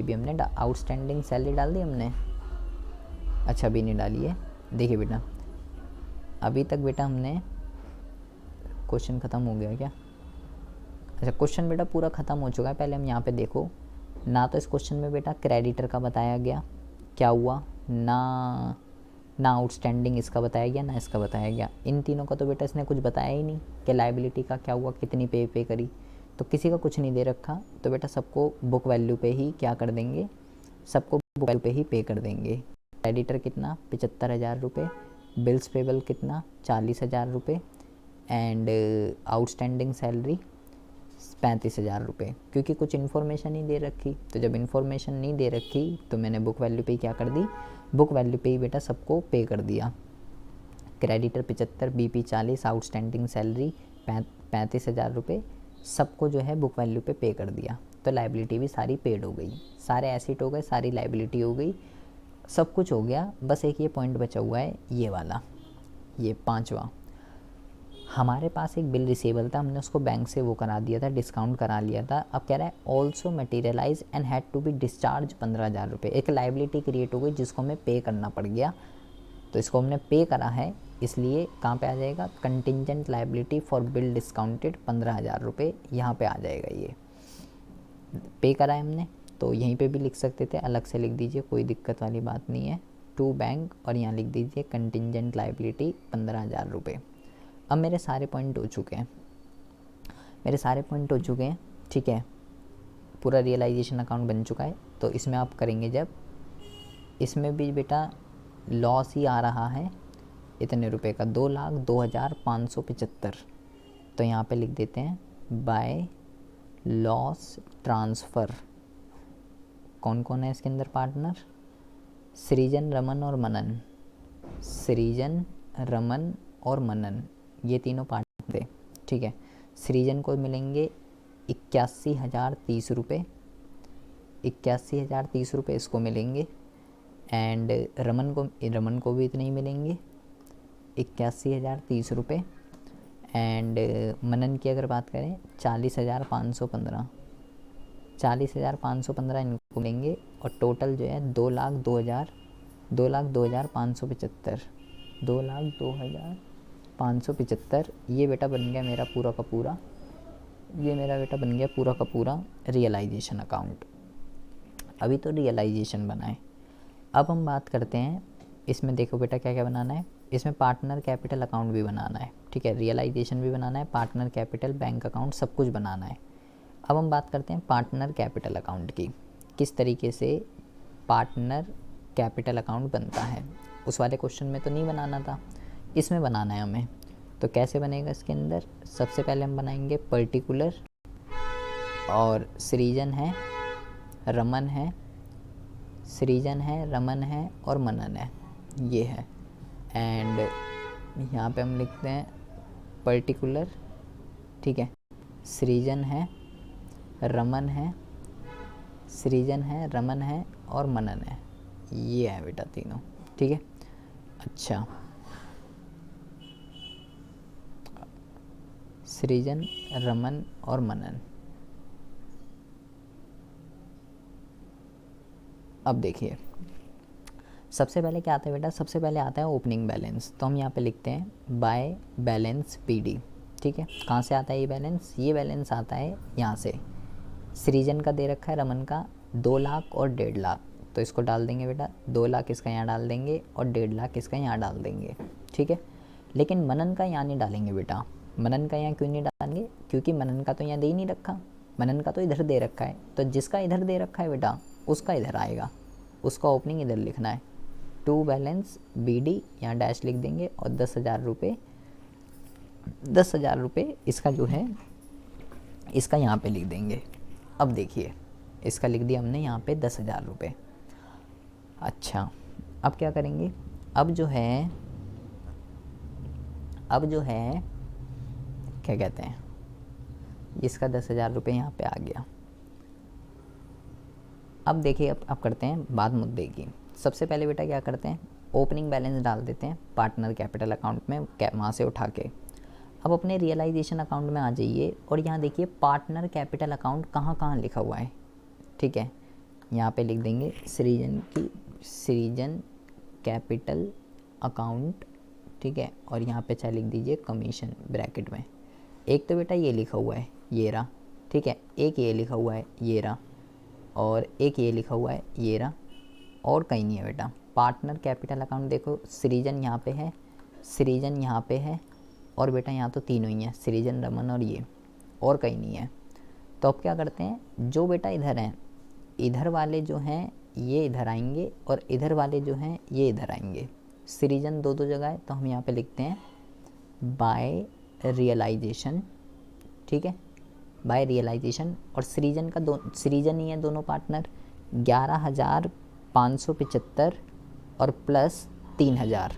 भी हमने आउटस्टैंडिंग सैलरी डाल दी हमने। अच्छा अभी नहीं डाली है, देखिए बेटा अभी तक बेटा हमने, क्वेश्चन ख़त्म हो गया क्या, अच्छा क्वेश्चन बेटा पूरा ख़त्म हो चुका है। पहले हम यहाँ पे देखो ना, तो इस क्वेश्चन में बेटा क्रेडिटर का बताया गया क्या हुआ, ना आउटस्टैंडिंग इसका बताया गया, ना इसका बताया गया। इन तीनों का तो बेटा इसने कुछ बताया ही नहीं कि लाइबिलिटी का क्या हुआ, कितनी पे करी, तो किसी का कुछ नहीं दे रखा। तो बेटा सबको बुक वैल्यू पे ही क्या कर देंगे, सबको बुक वैल्यू पे ही पे कर देंगे। क्रेडिटर कितना 75,000 रुपये, बिल्स पेबल कितना 40,000 रुपये एंड आउटस्टैंडिंग सैलरी 35,000 रुपये। क्योंकि कुछ इन्फॉर्मेशन नहीं दे रखी, तो जब इन्फॉर्मेशन नहीं दे रखी तो मैंने बुक वैल्यू पे ही क्या कर दी, बुक वैल्यू पे ही बेटा सबको पे कर दिया। क्रेडिटर 75, BP 40, आउटस्टैंडिंग सैलरी 35,000 रुपये, सबको जो है बुक वैल्यू पे कर दिया। तो लाइबिलिटी भी सारी पेड हो गई, सारे एसेट हो गए, सारी लाइबिलिटी हो गई, सब कुछ हो गया। बस एक ये पॉइंट बचा हुआ है ये वाला, ये 5वां। हमारे पास एक बिल रिसीवेबल था, हमने उसको बैंक से वो करा दिया था, डिस्काउंट करा लिया था। अब कह रहा है also materialise and had to be discharge 15,000 रुपये। एक लाइबिलिटी क्रिएट हो गई जिसको हमें पे करना पड़ गया। तो इसको हमने पे करा है, इसलिए कहाँ पे आ जाएगा, contingent liability for bill discounted 15,000 रुपये, यहाँ पे आ जाएगा। ये पे करा है हमने, तो यहीं पे भी लिख सकते थे, अलग से लिख दीजिए, कोई दिक्कत वाली बात नहीं है, टू बैंक, और यहाँ लिख दीजिए कंटिजेंट लाइबिलिटी 15,000 रुपये। अब मेरे सारे पॉइंट हो चुके हैं, ठीक है, पूरा रियलाइजेशन अकाउंट बन चुका है। तो इसमें आप करेंगे जब, इसमें भी बेटा लॉस ही आ रहा है इतने रुपए का, 2,02,575। तो यहाँ पे लिख देते हैं बाय लॉस ट्रांसफ़र। कौन कौन है इसके अंदर पार्टनर? सृजन, रमन और मनन। सृजन, रमन और मनन, ये तीनों पार्टनर थे, ठीक है। सृजन को मिलेंगे 81,030 रुपये, 81,030 रुपये इसको मिलेंगे। एंड रमन को भी इतने ही मिलेंगे, 81,030 रुपये। एंड मनन की अगर बात करें 40,515, 40,515 इनको मिलेंगे। और टोटल जो है 2,02,575, 2,02,575। ये बेटा बन गया मेरा पूरा का पूरा, ये मेरा बेटा बन गया पूरा का पूरा रियलाइजेशन अकाउंट। अभी तो रियलाइजेशन बना है। अब हम बात करते हैं इसमें, देखो बेटा क्या क्या बनाना है। इसमें पार्टनर कैपिटल अकाउंट भी बनाना है, ठीक है, रियलाइजेशन भी बनाना है, पार्टनर कैपिटल, बैंक अकाउंट, सब कुछ बनाना है। अब हम बात करते हैं पार्टनर कैपिटल अकाउंट की, किस तरीके से पार्टनर कैपिटल अकाउंट बनता है। उस वाले क्वेश्चन में तो नहीं बनाना था, इसमें बनाना है हमें। तो कैसे बनेगा इसके अंदर? सबसे पहले हम बनाएंगे पर्टिकुलर, और सृजन है, रमन है, सृजन है, रमन है और मनन है, ये है। एंड यहाँ पे हम लिखते हैं पर्टिकुलर, ठीक है, सृजन है, रमन है, सृजन है, रमन है और मनन है, ये है बेटा तीनों, ठीक है। अच्छा, सृजन, रमन और मनन। अब देखिए सबसे पहले क्या आता है बेटा? सबसे पहले आता है ओपनिंग बैलेंस। तो हम यहाँ पे लिखते हैं बाय बैलेंस पीडी, ठीक है। कहाँ से आता है ये बैलेंस? ये बैलेंस आता है यहाँ से। सृजन का दे रखा है, रमन का 2 लाख और 1.5 लाख, तो इसको डाल देंगे बेटा, 2 लाख इसका यहाँ डाल देंगे और 1.5 लाख इसका यहाँ डाल देंगे, ठीक है। लेकिन मनन का यहाँ नहीं डालेंगे बेटा। मनन का यहाँ क्यों नहीं डालेंगे? क्योंकि मनन का तो यहाँ दे ही नहीं रखा, मनन का तो इधर दे रखा है। तो जिसका इधर दे रखा है बेटा उसका इधर आएगा, उसका ओपनिंग इधर लिखना है। टू बैलेंस बीडी, यहाँ डैश लिख देंगे और 10,000 रुपये, 10,000 रुपये इसका जो है, इसका यहाँ पे लिख देंगे। अब देखिए इसका लिख दिया हमने यहाँ पे 10,000 रुपये। अच्छा, अब क्या करेंगे? अब जो है क्या कहते हैं, इसका 10,000 रुपये यहाँ पे आ गया। अब देखिए, अब करते हैं बात मुद्दे की। सबसे पहले बेटा क्या करते हैं, ओपनिंग बैलेंस डाल देते हैं पार्टनर कैपिटल अकाउंट में, वहाँ से उठा के। अब अपने रियलाइजेशन अकाउंट में आ जाइए और यहाँ देखिए पार्टनर कैपिटल अकाउंट कहाँ कहाँ लिखा हुआ है, ठीक है। यहाँ पे लिख देंगे सृजन कैपिटल अकाउंट, ठीक है। और यहाँ पे चाहे लिख दीजिए कमीशन ब्रैकेट में। एक तो बेटा ये लिखा हुआ है, ये रहा, ठीक है। एक ये लिखा हुआ है, ये रहा, और एक ये लिखा हुआ है, ये रहा, और कहीं नहीं है बेटा। पार्टनर कैपिटल अकाउंट देखो, सृजन यहाँ पे है, सृजन यहाँ पे है, और बेटा यहाँ तो तीनों ही हैं, सृजन, रमन और ये, और कहीं नहीं है। तो अब क्या करते हैं, जो बेटा इधर हैं, इधर वाले जो हैं ये इधर आएंगे और इधर वाले जो हैं ये इधर आएंगे। सृजन दो जगह है, तो हम यहाँ पे लिखते हैं बाय रियलाइजेशन, ठीक है, बाय रियलाइजेशन। और सृजन का सृजन ही है दोनों पार्टनर, 11,575 और प्लस 3,000।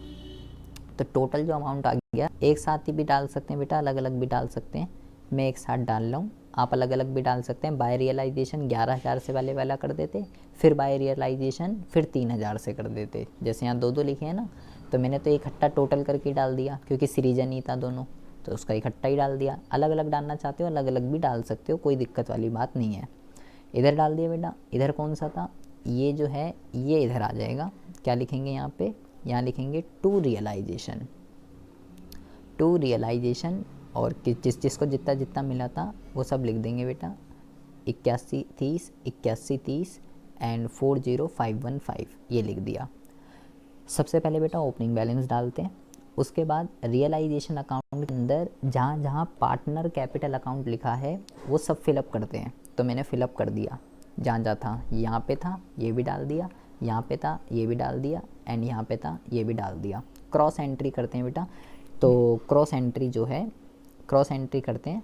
तो टोटल जो अमाउंट आ गया, एक साथ ही भी डाल सकते हैं बेटा, अलग अलग भी डाल सकते हैं। मैं एक साथ डाल रहा हूँ, आप अलग अलग भी डाल सकते हैं। बाय रियलाइजेशन 11,000 से वाला कर देते, फिर बाय रियलाइजेशन फिर 3,000 से कर देते। जैसे यहाँ दो लिखे हैं ना, तो मैंने तो इकट्ठा टोटल करके डाल दिया, क्योंकि सृजन ही था दोनों, तो उसका इकट्ठा ही डाल दिया। अलग अलग डालना चाहते हो अलग अलग भी डाल सकते हो, कोई दिक्कत वाली बात नहीं है। इधर डाल दिया बेटा। इधर कौन सा था, ये जो है ये इधर आ जाएगा। क्या लिखेंगे यहाँ पे, यहाँ लिखेंगे टू रियलाइजेशन, टू रियलाइजेशन। और जिसको जितना जितना मिला था वो सब लिख देंगे बेटा, 8130 8130 एंड 40515 ये लिख दिया। सबसे पहले बेटा ओपनिंग बैलेंस डालते हैं, उसके बाद रियलाइजेशन अकाउंट के अंदर जहाँ जहाँ पार्टनर कैपिटल अकाउंट लिखा है वो सब फिलअप करते हैं। तो मैंने फिलअप कर दिया, जहाँ जहाँ था, यहाँ पे था ये भी डाल दिया, यहाँ पे था ये भी डाल दिया, एंड यहाँ पे था ये भी डाल दिया। क्रॉस एंट्री करते हैं बेटा, तो क्रॉस एंट्री जो है, क्रॉस एंट्री करते हैं,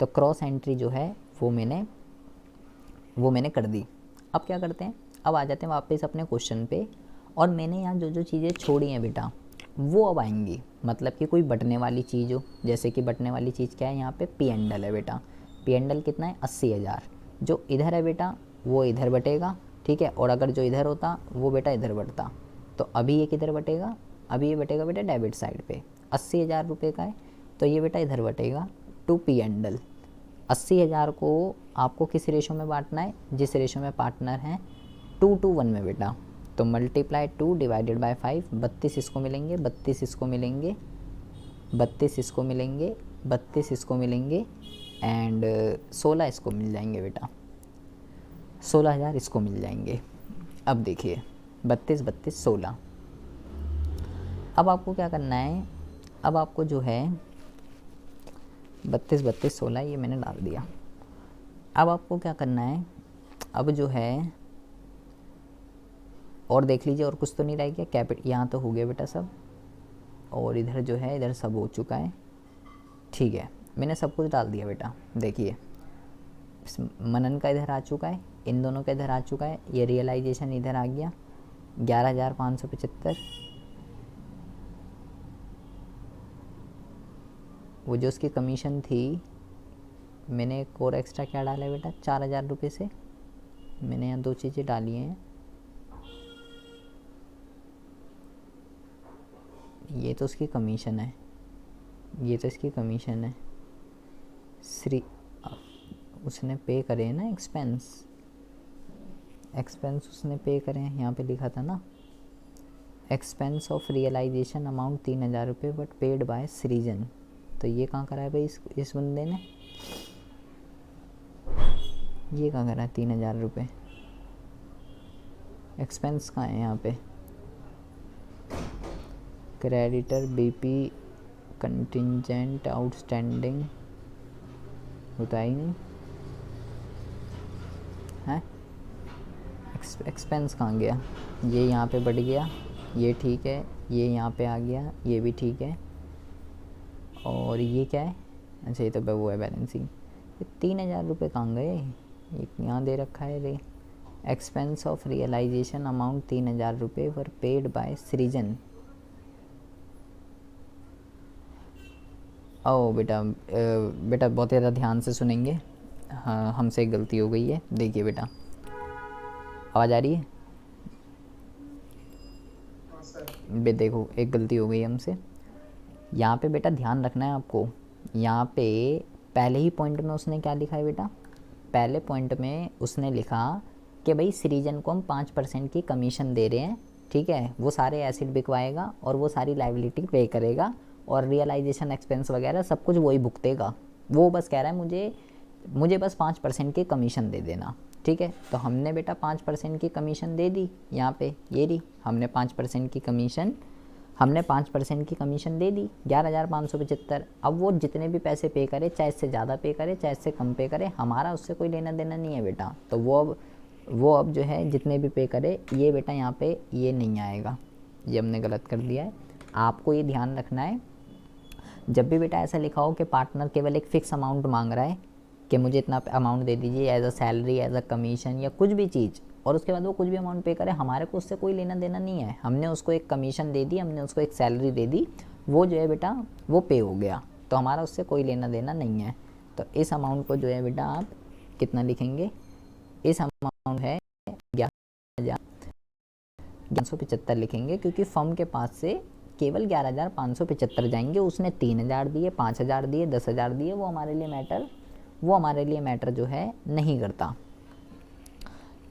तो क्रॉस एंट्री जो है वो मैंने कर दी। अब क्या करते हैं, अब आ जाते हैं वापस अपने क्वेश्चन पे, और मैंने यहाँ जो जो चीज़ें छोड़ी हैं बेटा वो अब आएंगी। मतलब कि कोई बटने वाली चीज़ हो, जैसे कि बटने वाली चीज़ क्या है, यहाँ पे पी एंडल है बेटा, पी एंडल कितना है 80,000, जो इधर है बेटा वो इधर बटेगा, ठीक है, और अगर जो इधर होता वो बेटा इधर बटता, तो अभी ये किधर बटेगा, अभी ये बटेगा बेटा डेबिट साइड पे, 80,000 रुपये का है, तो ये बेटा इधर बटेगा टू पी एंडल। 80,000 को आपको किस रेशो में बांटना है, जिस रेशो में पार्टनर हैं 2:1 में बेटा, तो मल्टीप्लाई 2 डिवाइडेड बाय 5, 32 इसको मिलेंगे, 32 इसको मिलेंगे, 32 इसको मिलेंगे, 32 इसको मिलेंगे, एंड 16 इसको मिल जाएंगे बेटा, 16,000 इसको मिल जाएंगे। अब देखिए 32 32 16, अब आपको क्या करना है, अब आपको जो है 32 32 16 ये मैंने डाल दिया। अब आपको क्या करना है, अब जो है और देख लीजिए और कुछ तो नहीं रह गया, कैपिट यहाँ तो हो गया बेटा सब, और इधर जो है इधर सब हो चुका है, ठीक है, मैंने सब कुछ डाल दिया बेटा। देखिए मनन का इधर आ चुका है, इन दोनों का इधर आ चुका है, ये रियलाइजेशन इधर आ गया 11,575, वो जो उसकी कमीशन थी मैंने एक और एक्स्ट्रा क्या डाला है बेटा 4,000 रुपये से, मैंने यहाँ दो चीज़ें डाली हैं, ये तो उसकी कमीशन है, ये तो इसकी कमीशन है, उसने पे करे हैं ना एक्सपेंस, एक्सपेंस उसने पे करे हैं, यहाँ पे लिखा था ना एक्सपेंस ऑफ रियलाइजेशन अमाउंट 3,000 रुपये बट पेड बाय सृजन, तो ये कहाँ करा है भाई इस बंदे ने, ये कहाँ करा है 3,000 रुपये, एक्सपेंस कहाँ है यहाँ पे, क्रेडिटर बीपी कंटिजेंट आउटस्टैंडिंग होता ही नहीं है, एक्सपेंस कहाँ गया, ये यहाँ पे बढ़ गया, ये ठीक है, ये यहाँ पे आ गया, ये भी ठीक है, और ये क्या है, अच्छा ये तो वो है बैलेंसिंग, ये 3,000 रुपये कहाँ गए, ये यहाँ दे रखा है रे, एक्सपेंस ऑफ रियलाइजेशन अमाउंट 3,000 रुपये वर पेड बाय सृजन। ओ बेटा बेटा बहुत ज़्यादा ध्यान से सुनेंगे, हाँ हमसे एक गलती हो गई है, देखिए बेटा आवाज़ आ रही है, बे देखो एक गलती हो गई हमसे, यहाँ पे बेटा ध्यान रखना है आपको, यहाँ पे पहले ही पॉइंट में उसने क्या लिखा है बेटा, पहले पॉइंट में उसने लिखा कि भाई सृजन को हम 5% की कमीशन दे रहे हैं, ठीक है, वो सारे एसिड बिकवाएगा और वो सारी लाइबिलिटी पे करेगा, और रियलाइजेशन एक्सपेंस वगैरह सब कुछ वही भुगतेगा, वो बस कह रहा है मुझे बस 5% की कमीशन दे देना, ठीक है, तो हमने बेटा 5% की कमीशन दे दी, यहाँ पे ये रही, हमने 5% की कमीशन, हमने 5% की कमीशन दे दी 11,575। अब वो जितने भी पैसे पे करे, चाहे इससे ज़्यादा पे करे चाहे इससे कम पे करे, हमारा उससे कोई लेना देना नहीं है बेटा, तो वो अब जो है जितने भी पे करे, ये बेटा यहाँ पे ये नहीं आएगा, ये हमने गलत कर दिया है। आपको ये ध्यान रखना है, जब भी बेटा ऐसा लिखा हो कि पार्टनर केवल एक फ़िक्स अमाउंट मांग रहा है कि मुझे इतना अमाउंट दे दीजिए as a salary, as a commission या कुछ भी चीज़, और उसके बाद वो कुछ भी अमाउंट पे करे, हमारे को उससे कोई लेना देना नहीं है, हमने उसको एक कमीशन दे दी, हमने उसको एक सैलरी दे दी, वो जो है बेटा वो पे हो गया, तो हमारा उससे कोई लेना देना नहीं है। तो इस अमाउंट को जो है बेटा आप कितना लिखेंगे, इस अमाउंट है 11,575 लिखेंगे, क्योंकि फर्म के पास से केवल 11,575 जाएंगे, उसने 3,000 दिए, 5,000 दिए, 10,000 दिए, वो हमारे लिए मैटर जो है नहीं करता।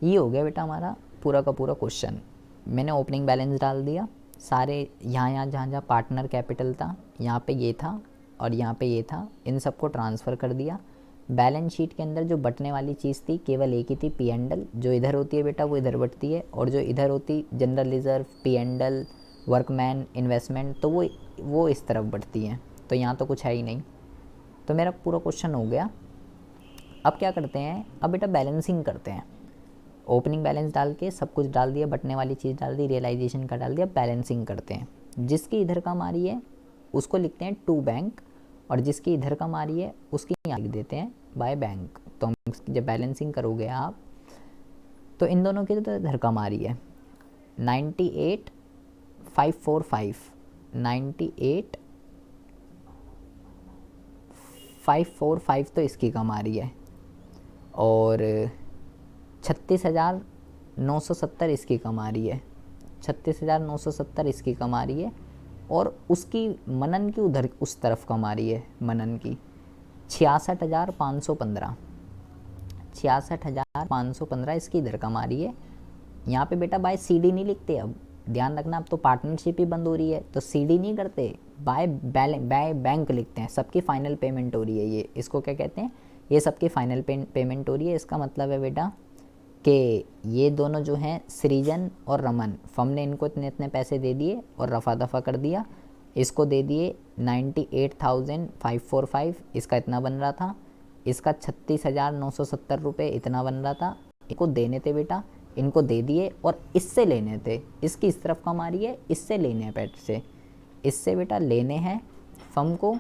ये हो गया बेटा हमारा पूरा का पूरा क्वेश्चन। मैंने ओपनिंग बैलेंस डाल दिया, सारे यहाँ जहाँ पार्टनर कैपिटल था यहाँ पे ये था और यहाँ पे ये था, इन सबको ट्रांसफ़र कर दिया। बैलेंस शीट के अंदर जो बटने वाली चीज़ थी केवल एक ही थी, P&L, जो इधर होती है बेटा वो इधर बटती है, और जो इधर होती general reserve, P&L, workman, investment, तो वो इस तरफ बढ़ती हैं। तो यहाँ तो कुछ है ही नहीं। तो मेरा पूरा क्वेश्चन हो गया। अब क्या करते हैं, अब बेटा बैलेंसिंग करते हैं। ओपनिंग बैलेंस डाल के सब कुछ डाल दिया, बटने वाली चीज़ डाल दी, रियलाइजेशन का डाल दिया, बैलेंसिंग करते हैं। जिसकी इधर कम आ रही है उसको लिखते हैं टू बैंक, और जिसकी इधर कम आ रही है उसकी यहाँ लिख देते हैं बाय बैंक। तो जब बैलेंसिंग करोगे आप तो इन दोनों की तो इधर कम आ रही है 98,545, 98,545 तो इसकी कम आ रही है, और 36,970 इसकी कम आ रही है, 36,970 इसकी कम आ रही है, और उसकी मनन की उधर उस तरफ कम आ रही है, मनन की 66,515, 66,515 इसकी इधर कम आ रही है। यहाँ पे बेटा बाय सीडी नहीं लिखते, अब ध्यान रखना, अब तो पार्टनरशिप ही बंद हो रही है तो सीडी नहीं करते, बाय बैंक लिखते हैं। सबकी फाइनल पेमेंट हो रही है, ये इसको क्या कहते हैं, ये सबकी फाइनल पेमेंट हो रही है। इसका मतलब है बेटा कि ये दोनों जो हैं सृजन और रमन, फर्म ने इनको इतने इतने पैसे दे दिए और रफा दफा कर दिया, इसको दे दिए 98,545, इसका इतना बन रहा था, इसका 36,970 रुपये इतना बन रहा था, इनको देने थे बेटा, इनको दे दिए, और इससे लेने थे, इसकी इस तरफ कम आ रही है, इससे लेने हैं पैसे, इससे बेटा लेने हैं फर्म को,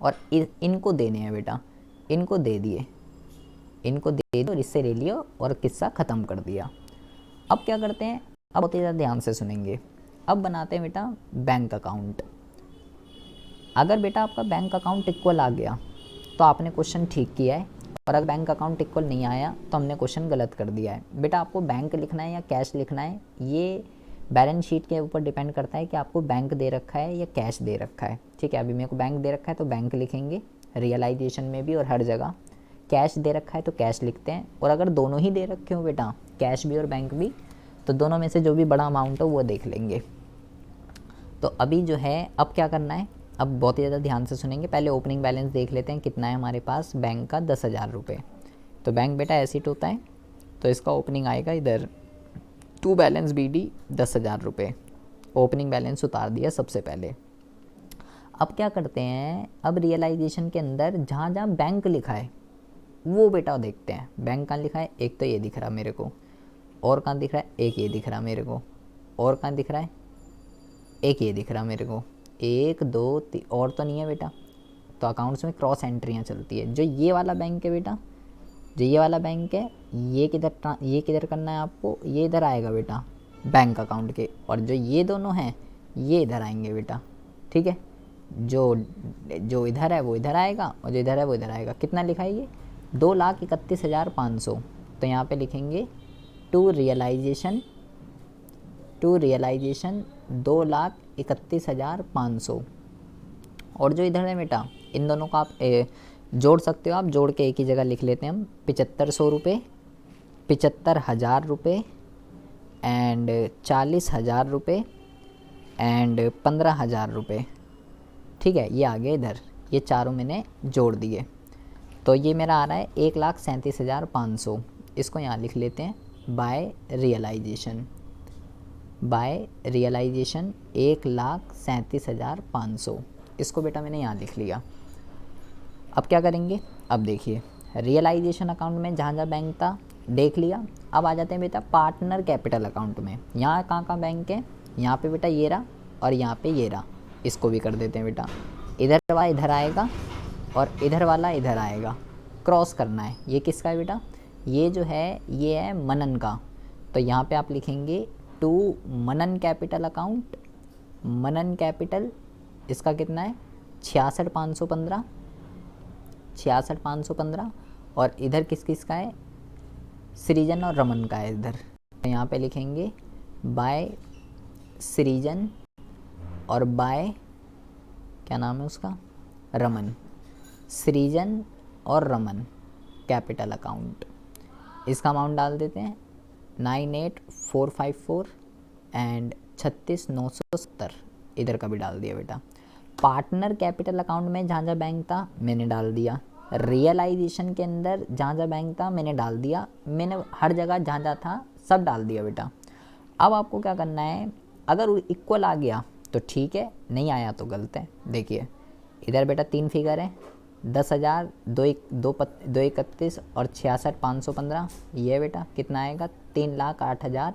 और इनको देने हैं बेटा, इनको दे दिए, इनको दे दिया और इससे ले लिया और किस्सा ख़त्म कर दिया। अब क्या करते हैं, अब बहुत ज़्यादा ध्यान से सुनेंगे। अब बनाते हैं बेटा बैंक अकाउंट। अगर बेटा आपका बैंक अकाउंट इक्वल आ गया तो आपने क्वेश्चन ठीक किया है, और अगर बैंक अकाउंट इक्वल नहीं आया तो हमने क्वेश्चन गलत कर दिया है। बेटा आपको बैंक लिखना है या कैश लिखना है, ये बैलेंस शीट के ऊपर डिपेंड करता है कि आपको बैंक दे रखा है या कैश दे रखा है। ठीक है, अभी मेरे को बैंक दे रखा है तो बैंक लिखेंगे, रियलाइजेशन में भी और हर जगह। कैश दे रखा है तो कैश लिखते हैं, और अगर दोनों ही दे रखे हो बेटा, कैश भी और बैंक भी, तो दोनों में से जो भी बड़ा अमाउंट हो वो देख लेंगे। तो अभी जो है अब क्या करना है, अब बहुत ही ज़्यादा ध्यान से सुनेंगे। पहले ओपनिंग बैलेंस देख लेते हैं कितना है हमारे पास, बैंक का 10,000 रुपये। तो बैंक बेटा एसिट होता है, तो इसका ओपनिंग आएगा इधर, टू बैलेंस BD 10,000 रुपये, ओपनिंग बैलेंस उतार दिया सबसे पहले। अब क्या करते हैं, अब रियलाइजेशन के अंदर जहाँ जहाँ बैंक लिखा है वो बेटा देखते हैं। बैंक कहाँ लिखा है, एक तो ये दिख रहा मेरे को, और कहाँ दिख रहा है, एक ये दिख रहा मेरे को, और कहाँ दिख रहा है, एक ये दिख रहा मेरे को, 1 2 3, और तो नहीं है बेटा। तो अकाउंट्स में क्रॉस एंट्रियाँ चलती है। जो ये वाला बैंक है बेटा, जो ये वाला बैंक है, ये किधर करना है आपको, ये इधर आएगा बेटा बैंक अकाउंट के, और जो ये दोनों हैं ये इधर आएंगे बेटा। ठीक है, जो इधर है वो इधर आएगा, और जो इधर है वो इधर आएगा। कितना लिखा है ये, 2,31,500। तो यहाँ पे लिखेंगे टू रियलाइजेशन 2,31,500। और जो इधर है बेटा, इन दोनों को आप जोड़ सकते हो, आप जोड़ के एक ही जगह लिख लेते हैं हम, 7,500 रुपये, 75,000 रुपये, एंड 40,000 रुपये, एंड 15,000 रुपये। ठीक है, ये आ गए इधर, ये चारों मैंने जोड़ दिए। तो ये मेरा आ रहा है 1,37,500। इसको यहाँ लिख लेते हैं बाय रियलाइजेशन, बाय रियलाइजेशन 1,37,500। इसको बेटा मैंने यहाँ लिख लिया। अब क्या करेंगे, अब देखिए रियलाइजेशन अकाउंट में जहाँ जहाँ बैंक था देख लिया। अब आ जाते हैं बेटा पार्टनर कैपिटल अकाउंट में। यहाँ कहाँ कहाँ बैंक है, यहाँ पे बेटा ये रहा, और यहाँ पे ये रहा। इसको भी कर देते हैं बेटा, इधर वाला इधर आएगा और इधर वाला इधर आएगा, क्रॉस करना है। ये किसका है बेटा, ये जो है ये है मनन का। तो यहाँ पे आप लिखेंगे to Manan capital account, Manan capital, इसका कितना है 66,515, 66,515। और इधर किस किस का है, सृजन और रमन का है इधर। तो यहाँ पे लिखेंगे बाय सृजन और बाय क्या नाम है उसका, रमन, सृजन और रमन कैपिटल अकाउंट। इसका अमाउंट डाल देते हैं 98,454 एंड 36,970, इधर का भी डाल दिया बेटा। पार्टनर कैपिटल अकाउंट में जहाँ जहाँ बैंक था मैंने डाल दिया, रियलाइजेशन के अंदर जहाँ जहाँ बैंक था मैंने डाल दिया, मैंने हर जगह जहाँ जहाँ था सब डाल दिया बेटा। अब आपको क्या करना है, अगर इक्वल आ गया तो ठीक है, नहीं आया तो गलत है। देखिए इधर बेटा 3 फिगर है, 10,000, 231 और 66,515, ये बेटा कितना आएगा 3,08,000।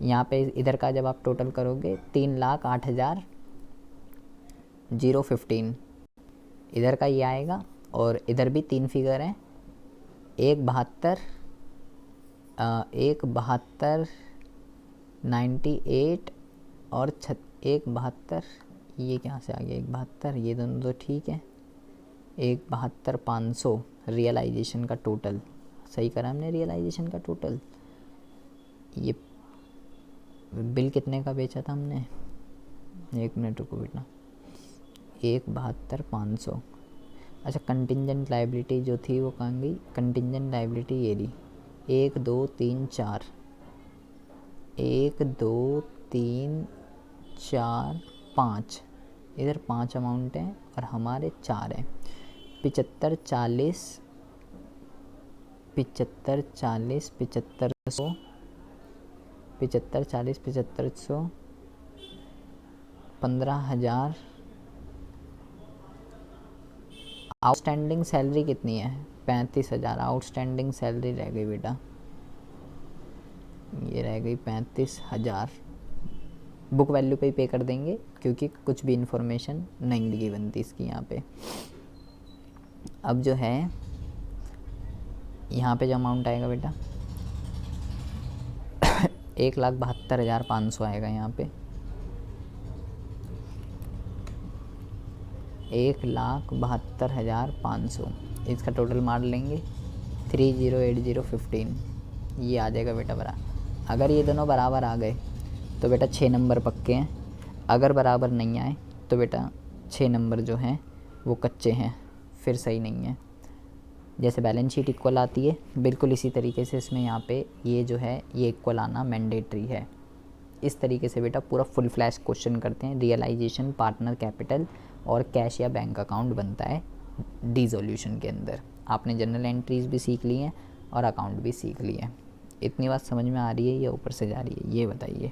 यहाँ पे इधर का जब आप टोटल करोगे 3,08,015, इधर का ये आएगा। और इधर भी 3 फिगर हैं, 1,72, 1,72, 98 और 1,72, ये कहाँ से आ गया 1,72, ये दोनों तो ठीक है। 1,72,500 रियलाइजेशन का टोटल, सही करा हमने रियलाइजेशन का टोटल। ये बिल कितने का बेचा था हमने, 1 मिनट रुको बेटा, 1,72,500। अच्छा कंटिंजेंट लाइबिलिटी जो थी वो कहाँ गई, कंटिंजेंट लाइबिलिटी ये रही, 1 2 3 4, 1 2 3 4 5, इधर 5 अमाउंट हैं और हमारे 4 हैं। 75 40 75 40 7500, 75 40 7500, 15,000। आउटस्टैंडिंग सैलरी कितनी है, 35,000 आउटस्टैंडिंग सैलरी रह गई बेटा, ये रह गई 35,000। बुक वैल्यू पे ही पे कर देंगे क्योंकि कुछ भी इंफॉर्मेशन नहीं लिखी बनती इसकी यहाँ पे। अब जो है यहाँ पे जो अमाउंट आएगा बेटा 1,72,500 आएगा यहाँ पे, 1,72,500, इसका टोटल मार लेंगे 308015, ये आ जाएगा बेटा बराबर। अगर ये दोनों बराबर आ गए तो बेटा 6 नंबर पक्के हैं, अगर बराबर नहीं आए तो बेटा 6 नंबर जो हैं वो कच्चे हैं, फिर सही नहीं है। जैसे बैलेंस शीट इक्वल आती है बिल्कुल इसी तरीके से इसमें यहाँ पे ये जो है ये इक्वल आना मैंडेटरी है। इस तरीके से बेटा पूरा फुल फ्लैश क्वेश्चन करते हैं, रियलाइजेशन, पार्टनर कैपिटल और कैश या बैंक अकाउंट बनता है डिसोल्यूशन के अंदर। आपने जनरल एंट्रीज भी सीख ली हैं और अकाउंट भी सीख लिए हैं। इतनी बात समझ में आ रही है या ऊपर से जा रही है, ये बताइए।